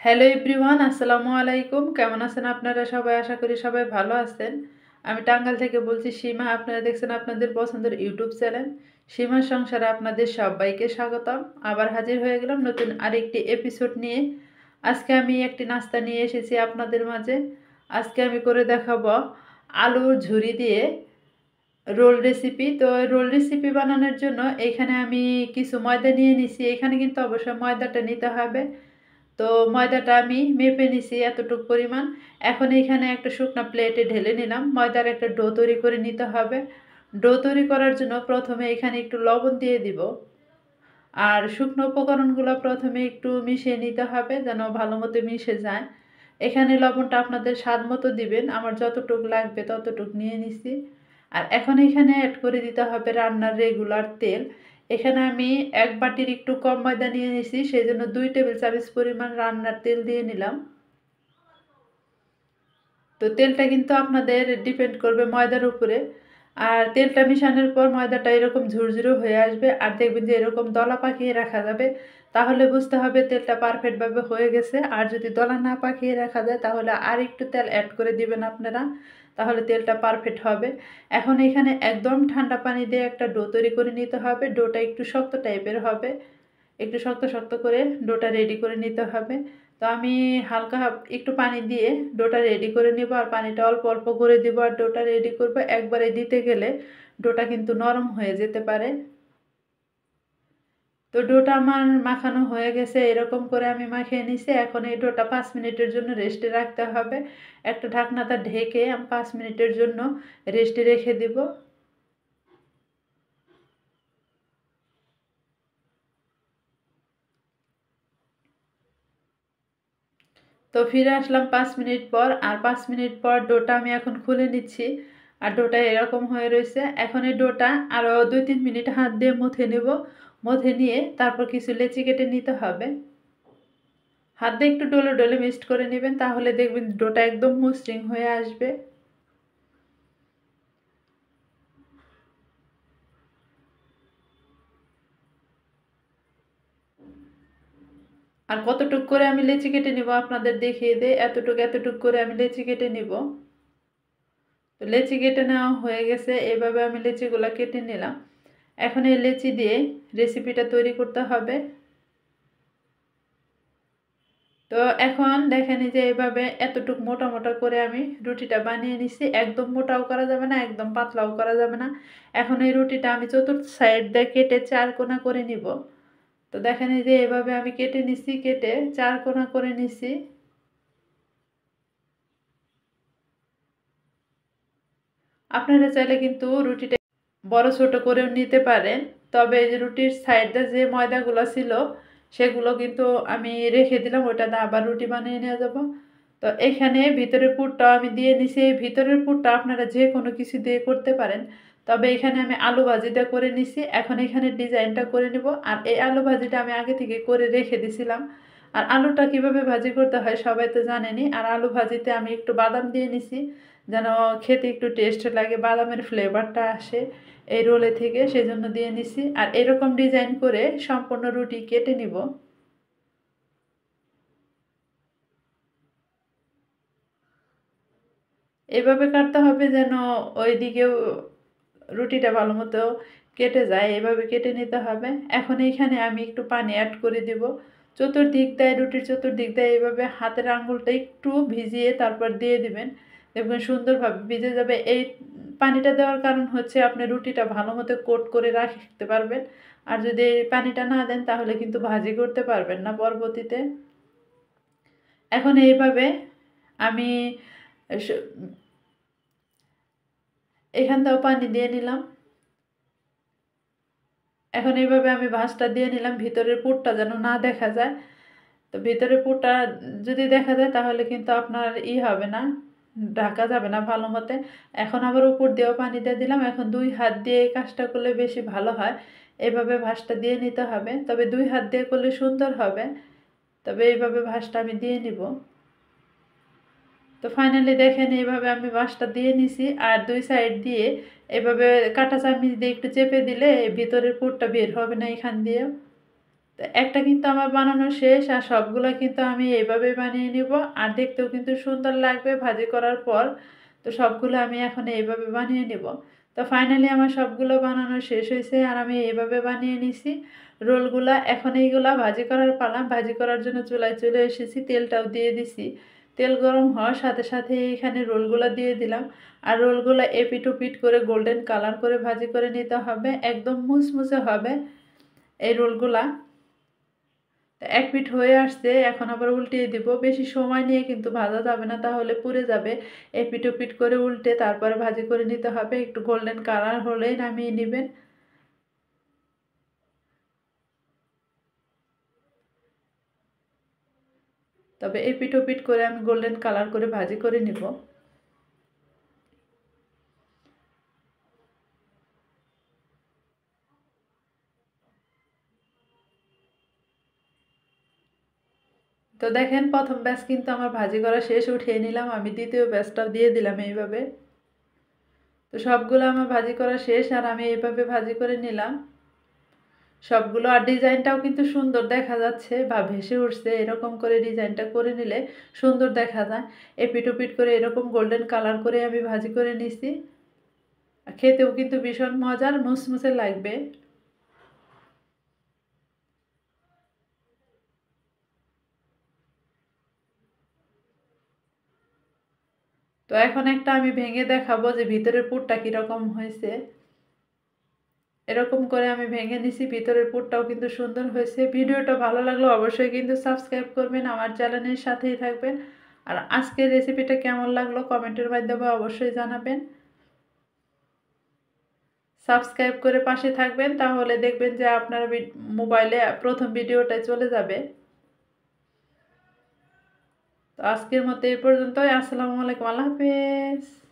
Hello everyone, আসসালামু আলাইকুম। কেমন আছেন আপনারা সবাই? আশা করি সবাই ভালো আছেন। আমি টাঙ্গাইল থেকে বলছি সীমা। আপনারা দেখছেন আপনাদের পছন্দের ইউটিউব চ্যানেল সীমার সংসারে আপনাদের সবাইকে স্বাগতম। আবার হাজির হয়ে গেলাম নতুন আরেকটি এপিসোড নিয়ে। আজকে আমি একটি নাস্তা নিয়ে এসেছি আপনাদের মাঝে। আজকে আমি করে দেখাবো আলুর ঝুরি দিয়ে রোল রেসিপি। তো রোল রেসিপি বানানোর জন্য এখানে আমি কিছু ময়দা নিয়ে নিছি। এখানে কিন্তু অবশ্যই ময়দাটা নিতে হবে। তো ময়দাটা আমি মেপে নিছি এতটুকু পরিমাণ। এখন এখানে একটা শুকনো প্লেটে ঢেলে নিলাম। ময়দার একটা ডো তৈরি করে নিতে হবে। ডো তৈরি করার জন্য প্রথমে এখানে একটু লবণ দিয়ে দিব। আর শুকনো উপকরণগুলো প্রথমে একটু মিশিয়ে নিতে হবে যেন ভালো মতো মিশে যায়। এখানে লবণটা আপনাদের স্বাদ মতো দিবেন। আমার যতটুকু লাগবে ততটুকু নিয়ে নিছি। আর এখন এখানে অ্যাড করে দিতে হবে রান্নার রেগুলার তেল। এখানে আমি এক বাটির একটু কম ময়দা নিয়ে নিছি, সেই জন্য 2 টেবিল চামচ পরিমাণ রান্নার তেল দিয়ে নিলাম। তো তেলটা কিন্তু আপনাদের ডিপেন্ড করবে ময়দার উপরে। আর তেলটা মিশানোর পর ময়দাটা এরকম ঝুরঝুরে হয়ে আসবে, আর দেখবেন যে এরকম দলা পাকিয়ে রাখা যাবে। তাহলে বুঝতে হবে তেলটা পারফেক্টভাবে হয়ে গেছে। আর যদি দলা না পাকিয়ে রাখা যায় তাহলে আর একটু তেল অ্যাড করে দিবেন আপনারা, তাহলে তেলটা পারফেক্ট হবে। এখন এখানে একদম ঠান্ডা পানি দিয়ে একটা ডো তৈরি করে নিতে হবে। ডোটা একটু শক্ত টাইপের হবে, একটু শক্ত শক্ত করে ডোটা রেডি করে নিতে হবে। তো আমি হালকা একটু পানি দিয়ে ডোটা রেডি করে নেব, আর পানিটা অল্প অল্প করে দেবো। আর ডোটা রেডি করবো, একবারে দিতে গেলে ডোটা কিন্তু নরম হয়ে যেতে পারে। তো ডোটা আমার মাখানো হয়ে গেছে, এরকম করে আমি মাখিয়ে নিছি। এখন এই ডোটা 5 মিনিটের জন্য রেস্টে রাখতে হবে। একটা ঢাকনাটা ঢেকে আমি 5 মিনিটের জন্য রেস্টে রেখে দেব। তো ফিরে আসলাম 5 মিনিট পর। আর 5 মিনিট পর ডোটা আমি এখন খুলে নিচ্ছি। আর ডোটা এরকম হয়ে রয়েছে। এখন এই ডোটা আরও 2-3 মিনিট হাত দিয়ে মথে নেব। মথে নিয়ে তারপর কিছু লেচি কেটে নিতে হবে। হাত দিয়ে একটু ডলে ডলে মিক্সড করে নেবেন, তাহলে দেখবেন ডোটা একদম মসৃণ হয়ে আসবে। আর কতটুক করে আমি লেচি কেটে নিব আপনাদের দেখিয়ে দেই। এতটুক এতটুক করে আমি লেচি কেটে নিব। তো লেচি কেটে নেওয়া হয়ে গেছে। এভাবে আমি লেচিগুলো কেটে নিলাম। এখন এই লেচি দিয়ে রেসিপিটা তৈরি করতে হবে। তো এখন দেখেন যে এইভাবে এতটুক মোটা মোটা করে আমি রুটিটা বানিয়ে নিছি। একদম মোটাও করা যাবে না, একদম পাতলাও করা যাবে না। এখন এই রুটিটা আমি চতুর্থ সাইড দিয়ে কেটে 4 কোনা করে নিব। তো দেখেন যে এভাবে আমি কেটে নিছি, কেটে 4 কোনা করে নিছি। আপনারা চাইলে কিন্তু রুটিটা বড় ছোট করেও নিতে পারেন। তবে এই যে রুটির সাইডে যে ময়দাগুলো ছিল সেগুলো কিন্তু আমি রেখে দিলাম, ওটা দিয়ে আবার রুটি বানিয়ে নিয়ে যাব। তো এখানে ভিতরের পুরটাও আমি দিয়ে নিছি। এই ভিতরের পুরটা আপনারা যে কোনো কিছু দিয়ে করতে পারেন। তবে এখানে আমি আলু ভাজিটা করে নিছি। এখন এখানে ডিজাইনটা করে নিব। আর এই আলু ভাজিটা আমি আগে থেকে করে রেখে দিছিলাম। আর আলুটা কিভাবে ভাজি করতে হয় সবাই তো জানেনই। আর আলু ভাজিতে আমি একটু বাদাম দিয়ে নিছি যেন খেতে একটু টেস্ট লাগে, বাদামের ফ্লেভারটা আসে এই রোলে থেকে, সেজন্য দিয়ে নিছি। আর এরকম ডিজাইন করে সম্পূর্ণ রুটি কেটে নিব। এভাবে কাটতে হবে যেন ওই দিকেও রুটিটা ভালো মতো কেটে যায়। এভাবে কেটে নিতে হবে। এখন এইখানে আমি একটু পানি অ্যাড করে দিব। চতুর্দিক দিয়ে রুটির চতুর্দিক দিয়ে এইভাবে হাতের আঙুলটা একটু ভিজিয়ে তারপর দিয়ে দিবেন। দেখবেন সুন্দরভাবে ভিজে যাবে। এই পানিটা দেওয়ার কারণ হচ্ছে আপনি রুটিটা ভালো মতো কোট করে রাখতে পারবেন। আর যদি এই পানিটা না দেন তাহলে কিন্তু ভাজি করতে পারবেন না পরবর্তীতে। এখন এইভাবে আমি এখানটাও পানি দিয়ে নিলাম। এখন এইভাবে আমি ভাঁজটা দিয়ে নিলাম, ভিতরের পুরটা যেন না দেখা যায়। তো ভিতরের পুরটা যদি দেখা যায় তাহলে কিন্তু আপনার হবে না, ঢাকা যাবে না ভালো মতে। এখন আবার উপর দিয়েও পানি দিয়ে দিলাম। এখন 2 হাত দিয়ে এই কাজটা করলে বেশি ভালো হয়। এইভাবে ভাঁজটা দিয়ে নিতে হবে, তবে 2 হাত দিয়ে করলে সুন্দর হবে। তবে এইভাবে ভাঁজটা আমি দিয়ে নিব। তো ফাইনালি দেখেন এইভাবে আমি বাঁশটা দিয়ে নিছি। আর 2 সাইড দিয়ে এভাবে কাঁটা চামচ দিয়ে একটু চেপে দিলে ভিতরের পুরটা বের হবে না এখান দিয়ে। তো একটা কিন্তু আমার বানানো শেষ, আর সবগুলো কিন্তু আমি এইভাবে বানিয়ে নিব, আর দেখতেও কিন্তু সুন্দর লাগবে ভাজি করার পর। তো সবগুলো আমি এখন এইভাবে বানিয়ে নিব। তো ফাইনালি আমার সবগুলো বানানো শেষ হয়েছে, আর আমি এইভাবে বানিয়ে নিছি রোলগুলা। এখন এইগুলা ভাজি করার পালা। ভাজি করার জন্য চুলায় চলে এসেছি, তেলটাও দিয়ে দিছি। তেল গরম হওয়ার সাথে সাথে এখানে রোলগুলা দিয়ে দিলাম, আর রোলগুলা এপিট ওপিট করে গোল্ডেন কালার করে ভাজি করে নিতে হবে, একদম মুচমুচে হবে এই রোলগুলা। এক পিঠ হয়ে আসছে, এখন আবার উল্টিয়ে দিব। বেশি সময় নিয়ে কিন্তু ভাজা যাবে না, তাহলে পুড়ে যাবে। এপিট ওপিট করে উল্টে তারপরে ভাজি করে নিতে হবে। একটু গোল্ডেন কালার হলেই নামিয়ে নেবেন। তবে এপিট ওপিট করে আমি গোল্ডেন কালার করে ভাজি করে নিব। তো দেখেন প্রথম ব্যাচ কিন্তু আমার ভাজি করা শেষ, উঠিয়ে নিলাম। আমি দ্বিতীয় ব্যাচটাও দিয়ে দিলাম এইভাবে। তো সবগুলো আমার ভাজি করা শেষ, আর আমি এইভাবে ভাজি করে নিলাম সবগুলো। আর ডিজাইনটাও কিন্তু সুন্দর দেখা যাচ্ছে বা ভেসে উঠছে। এরকম করে ডিজাইনটা করে নিলে সুন্দর দেখা যায়। এপিট ওপিট করে এরকম গোল্ডেন কালার করে আমি ভাজি করে নিছি। খেতেও কিন্তু ভীষণ মজার, মুসমুসে লাগবে। তো এখন একটা আমি ভেঙে দেখাবো যে ভিতরের পুরটা কীরকম হয়েছে। এরকম করে আমি ভেঙে নিছি, ভিতরের পুরটাও কিন্তু সুন্দর হয়েছে। ভিডিওটা ভালো লাগলে অবশ্যই কিন্তু সাবস্ক্রাইব করবেন, আমার চ্যানেলের সাথেই থাকবেন। আর আজকের রেসিপিটা কেমন লাগলো কমেন্টের মাধ্যমে অবশ্যই জানাবেন। সাবস্ক্রাইব করে পাশে থাকবেন, তাহলে দেখবেন যে আপনার মোবাইলে প্রথম ভিডিওটাই চলে যাবে। তো আজকের মতো এই পর্যন্তই। আসসালামু আলাইকুম, আল্লাহ হাফেজ।